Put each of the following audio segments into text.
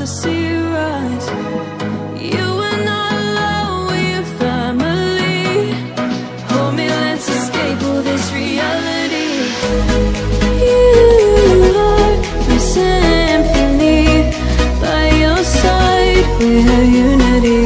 to see you rise. You were not alone with your family. Hold me, let's escape all this reality. You are my symphony. By your side, we have unity.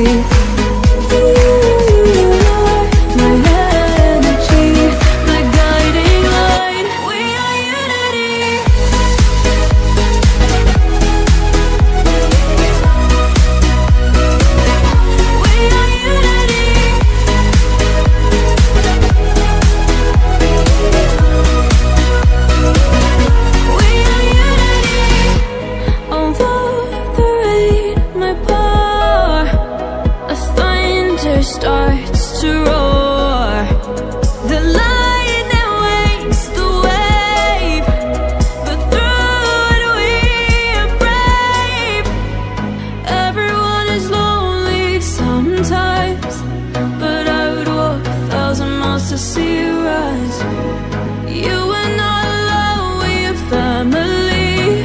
Starts to roar. The light that wakes the wave, but through it we are brave. Everyone is lonely sometimes, but I would walk 1,000 miles to see you rise. You were not alone with your family.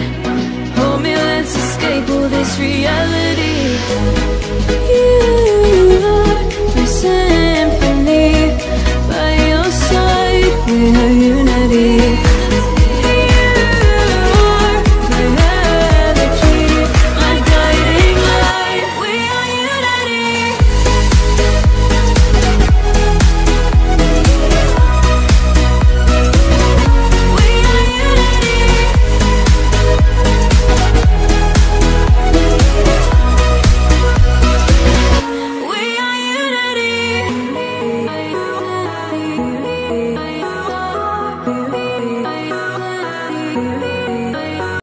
Hold me, let's escape all this reality. You